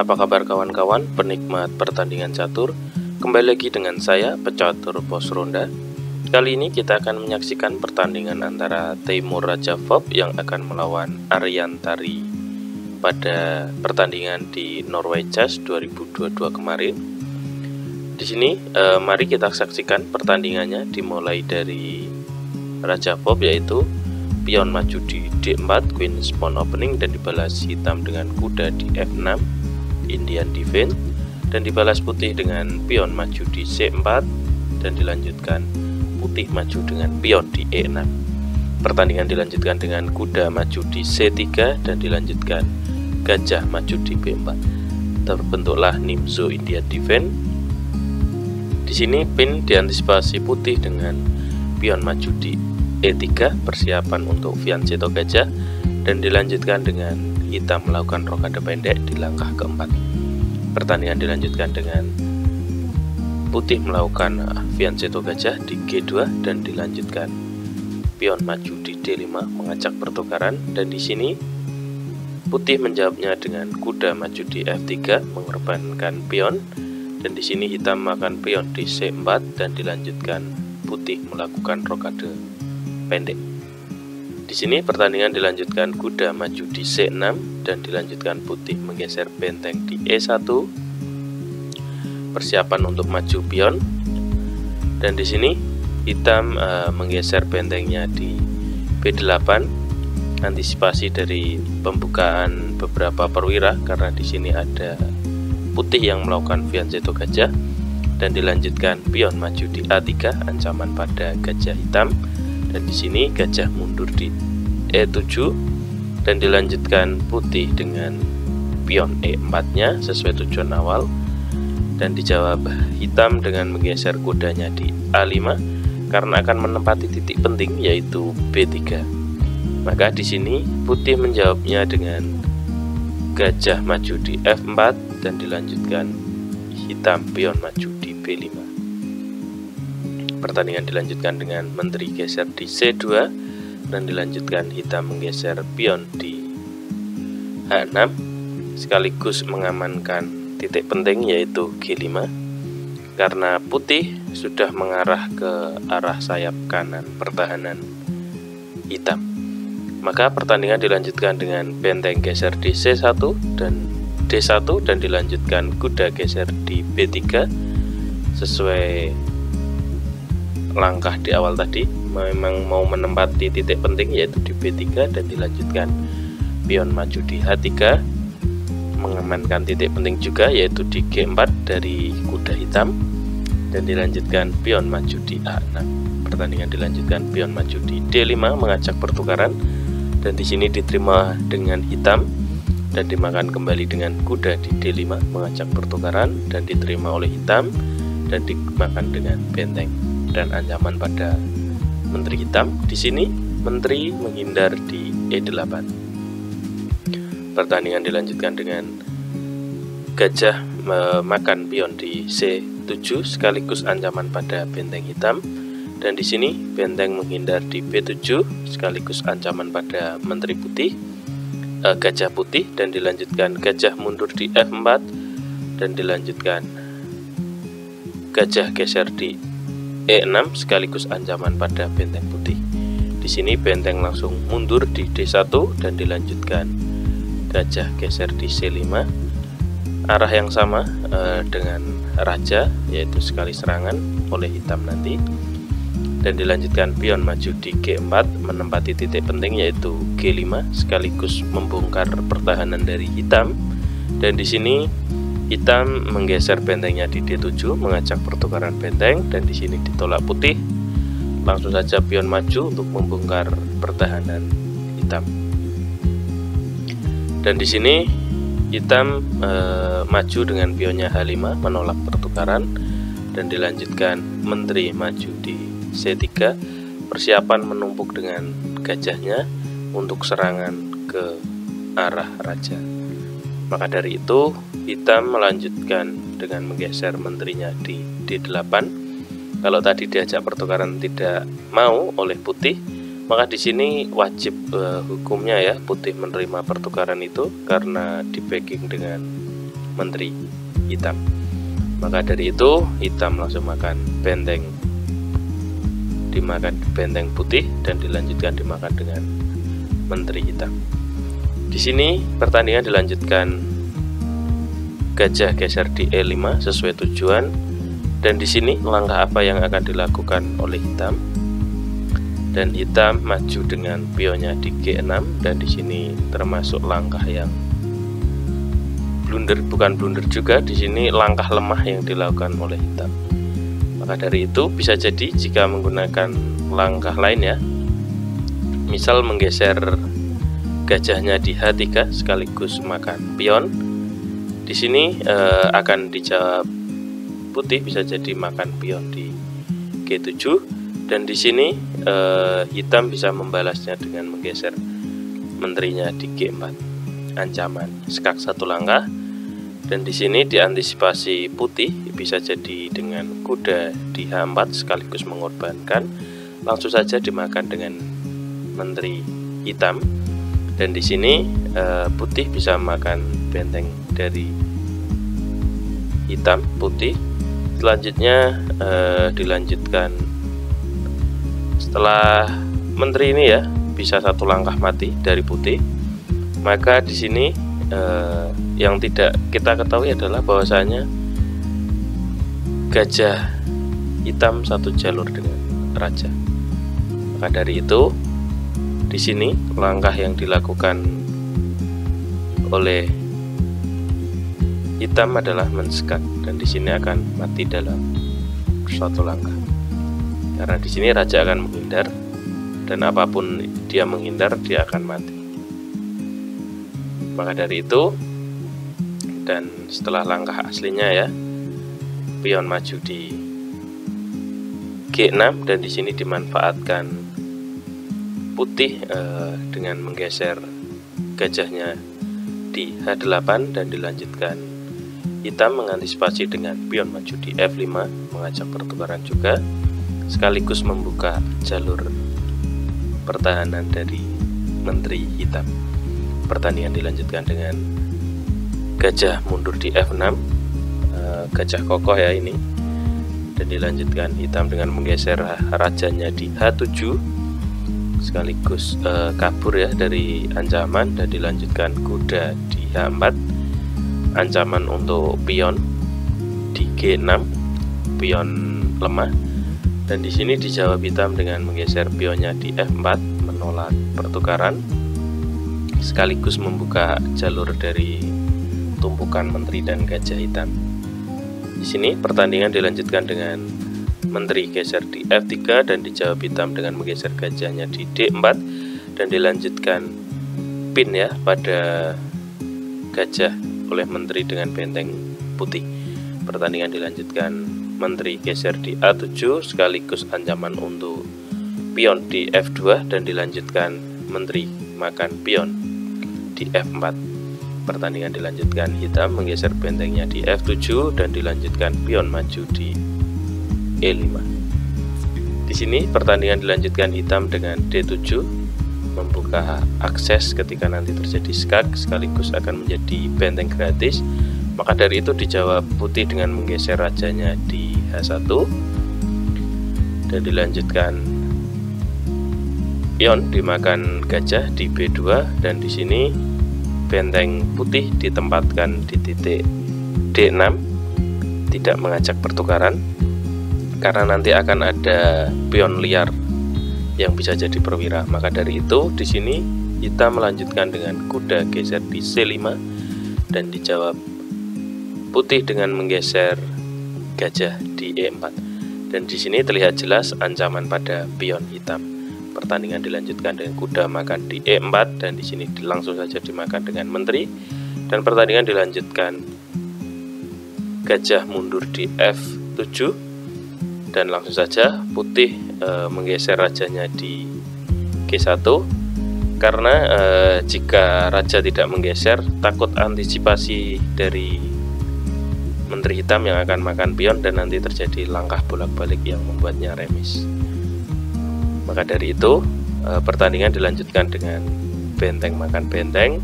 Apa kabar kawan-kawan penikmat pertandingan catur? Kembali lagi dengan saya, pecatur pos ronda. Kali ini kita akan menyaksikan pertandingan antara Teimur Rajavov yang akan melawan Aryan Tari pada pertandingan di Norway Chess 2022 kemarin. Di sini mari kita saksikan pertandingannya, dimulai dari Rajavov yaitu pion maju di D4, Queen Pawn Opening, dan dibalas hitam dengan kuda di F6, Indian Defense, dan dibalas putih dengan pion maju di C4, dan dilanjutkan putih maju dengan pion di E6. Pertandingan dilanjutkan dengan kuda maju di C3 dan dilanjutkan gajah maju di B4. Terbentuklah Nimzo Indian Defense. Di sini pin diantisipasi putih dengan pion maju di E3, persiapan untuk fianchetto gajah, dan dilanjutkan dengan hitam melakukan rokade pendek di langkah keempat. Pertandingan dilanjutkan dengan putih melakukan fianchetto gajah di G2 dan dilanjutkan pion maju di D5 mengacak pertukaran, dan di sini putih menjawabnya dengan kuda maju di F3 mengorbankan pion, dan di sini hitam makan pion di C4 dan dilanjutkan putih melakukan rokade pendek. Di sini pertandingan dilanjutkan kuda maju di C6 dan dilanjutkan putih menggeser benteng di E1, persiapan untuk maju pion, dan di sini hitam menggeser bentengnya di B8, antisipasi dari pembukaan beberapa perwira karena di sini ada putih yang melakukan fianchetto gajah, dan dilanjutkan pion maju di A3, ancaman pada gajah hitam, dan di sini gajah mundur di E7 dan dilanjutkan putih dengan pion E4-nya sesuai tujuan awal, dan dijawab hitam dengan menggeser kudanya di A5 karena akan menempati titik penting yaitu B3. Maka di sini putih menjawabnya dengan gajah maju di F4 dan dilanjutkan hitam pion maju di B5. Pertandingan dilanjutkan dengan menteri geser di C2 dan dilanjutkan hitam menggeser pion di H6 sekaligus mengamankan titik penting yaitu G5 karena putih sudah mengarah ke arah sayap kanan pertahanan hitam. Maka pertandingan dilanjutkan dengan benteng geser di C1 dan D1 dan dilanjutkan kuda geser di B3 sesuai langkah di awal tadi, memang mau menempati titik penting yaitu di B3 dan dilanjutkan pion maju di H3 mengamankan titik penting juga yaitu di G4 dari kuda hitam, dan dilanjutkan pion maju di A6. Pertandingan dilanjutkan pion maju di D5 mengacak pertukaran, dan di sini diterima dengan hitam dan dimakan kembali dengan kuda di D5 mengacak pertukaran dan diterima oleh hitam dan dimakan dengan benteng dan ancaman pada menteri hitam. Di sini menteri menghindar di E8. Pertandingan dilanjutkan dengan gajah memakan pion di C7 sekaligus ancaman pada benteng hitam, dan di sini benteng menghindar di B7 sekaligus ancaman pada menteri putih, gajah putih, dan dilanjutkan gajah mundur di F4 dan dilanjutkan gajah geser di E6 sekaligus ancaman pada benteng putih. Di sini benteng langsung mundur di D1 dan dilanjutkan gajah geser di C5, arah yang sama dengan raja yaitu sekali serangan oleh hitam nanti, dan dilanjutkan pion maju di G4 menempati titik penting yaitu G5 sekaligus membongkar pertahanan dari hitam, dan di sini hitam menggeser bentengnya di D7 mengacak pertukaran benteng, dan di sini ditolak putih. Langsung saja pion maju untuk membongkar pertahanan hitam. Dan di sini hitam maju dengan pionnya H5 menolak pertukaran, dan dilanjutkan menteri maju di C3, persiapan menumpuk dengan gajahnya untuk serangan ke arah raja. Maka dari itu hitam melanjutkan dengan menggeser menterinya di D8. Kalau tadi diajak pertukaran tidak mau oleh putih, maka di sini wajib hukumnya ya putih menerima pertukaran itu karena di backing dengan menteri hitam. Maka dari itu hitam langsung makan benteng, dimakan benteng putih dan dilanjutkan dimakan dengan menteri hitam. Di sini pertandingan dilanjutkan, gajah geser di E5 sesuai tujuan, dan di sini langkah apa yang akan dilakukan oleh hitam? Dan hitam maju dengan pionnya di G6, dan di sini termasuk langkah yang blunder, bukan blunder juga, di sini langkah lemah yang dilakukan oleh hitam. Maka dari itu bisa jadi jika menggunakan langkah lain ya, misal menggeser gajahnya di H3 sekaligus makan pion, di sini akan dijawab putih, bisa jadi makan pion di G7, dan di sini hitam bisa membalasnya dengan menggeser menterinya di G4, ancaman skak satu langkah. Dan di sini diantisipasi putih, bisa jadi dengan kuda di H4 sekaligus mengorbankan, langsung saja dimakan dengan menteri hitam. Dan di sini putih bisa makan benteng dari hitam putih. Selanjutnya dilanjutkan setelah menteri ini ya bisa satu langkah mati dari putih, maka di sini yang tidak kita ketahui adalah bahwasanya gajah hitam satu jalur dengan raja. Maka dari itu di sini langkah yang dilakukan oleh hitam adalah menskak, dan di sini akan mati dalam suatu langkah. Karena di sini raja akan menghindar, dan apapun dia menghindar dia akan mati. Maka dari itu, dan setelah langkah aslinya ya, pion maju di G6, dan di sini dimanfaatkan putih dengan menggeser gajahnya di H8, dan dilanjutkan hitam mengantisipasi dengan pion maju di F5 mengajak pertukaran juga, sekaligus membuka jalur pertahanan dari menteri hitam. Pertandingan dilanjutkan dengan gajah mundur di F6, gajah kokoh ya ini, dan dilanjutkan hitam dengan menggeser rajanya di H7 sekaligus kabur ya dari ancaman, dan dilanjutkan kuda di H4, ancaman untuk pion di G6, pion lemah, dan di sini dijawab hitam dengan menggeser pionnya di F4 menolak pertukaran, sekaligus membuka jalur dari tumpukan menteri dan gajah hitam. Di sini pertandingan dilanjutkan dengan menteri geser di F3, dan dijawab hitam dengan menggeser gajahnya di D4, dan dilanjutkan pin ya pada gajah oleh menteri dengan benteng putih. Pertandingan dilanjutkan menteri geser di A7 sekaligus ancaman untuk pion di F2, dan dilanjutkan menteri makan pion di F4. Pertandingan dilanjutkan hitam menggeser bentengnya di F7, dan dilanjutkan pion maju di E5. Di sini pertandingan dilanjutkan hitam dengan D7, membuka akses ketika nanti terjadi skak, sekaligus akan menjadi benteng gratis. Maka dari itu dijawab putih dengan menggeser rajanya di H1, dan dilanjutkan pion dimakan gajah di B2, dan di sini benteng putih ditempatkan di titik D6, tidak mengajak pertukaran karena nanti akan ada pion liar yang bisa jadi perwira. Maka dari itu di sini hitam melanjutkan dengan kuda geser di C5, dan dijawab putih dengan menggeser gajah di E4, dan di sini terlihat jelas ancaman pada pion hitam. Pertandingan dilanjutkan dengan kuda makan di E4, dan di sini langsung saja dimakan dengan menteri, dan pertandingan dilanjutkan gajah mundur di F7, dan langsung saja putih menggeser rajanya di G1, karena jika raja tidak menggeser takut antisipasi dari menteri hitam yang akan makan pion, dan nanti terjadi langkah bolak-balik yang membuatnya remis. Maka dari itu pertandingan dilanjutkan dengan benteng makan benteng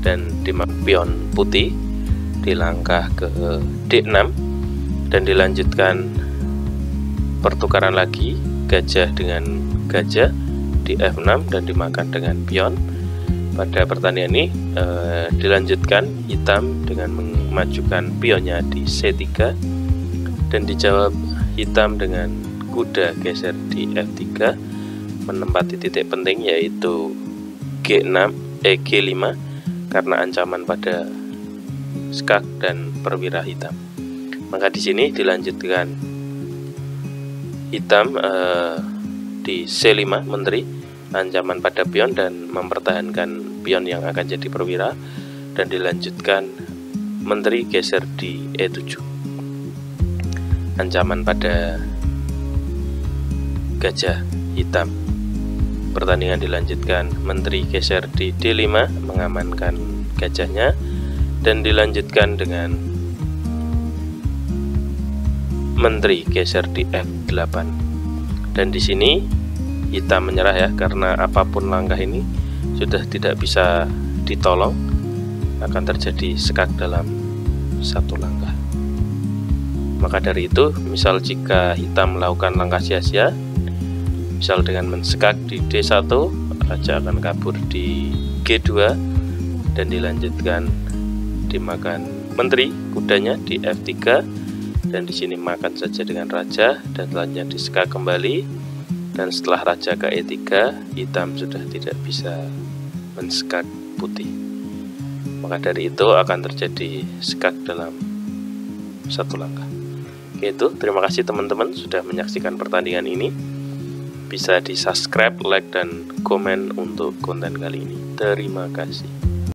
dan dimakan pion putih, di langkah ke D6 dan dilanjutkan pertukaran lagi gajah dengan gajah di F6 dan dimakan dengan pion. Pada pertandingan ini dilanjutkan hitam dengan memajukan pionnya di C3 dan dijawab hitam dengan kuda geser di F3 menempati titik penting yaitu G5 karena ancaman pada skak dan perwira hitam. Maka di sini dilanjutkan hitam di C5 menteri, ancaman pada pion dan mempertahankan pion yang akan jadi perwira, dan dilanjutkan menteri geser di E7, ancaman pada gajah hitam. Pertandingan dilanjutkan menteri geser di D5 mengamankan gajahnya dan dilanjutkan dengan menteri geser di F8. Dan di sini hitam menyerah ya, karena apapun langkah ini sudah tidak bisa ditolong, akan terjadi skak dalam satu langkah. Maka dari itu, misal jika hitam melakukan langkah sia-sia, misal dengan menskak di D1, raja akan kabur di G2 dan dilanjutkan dimakan menteri kudanya di F3, dan di sini makan saja dengan raja dan selanjutnya diskak kembali, dan setelah raja ke E3 hitam sudah tidak bisa menskak putih. Maka dari itu akan terjadi skak dalam satu langkah. Oke, itu terima kasih teman-teman sudah menyaksikan pertandingan ini. Bisa di subscribe, like, dan komen untuk konten kali ini. Terima kasih.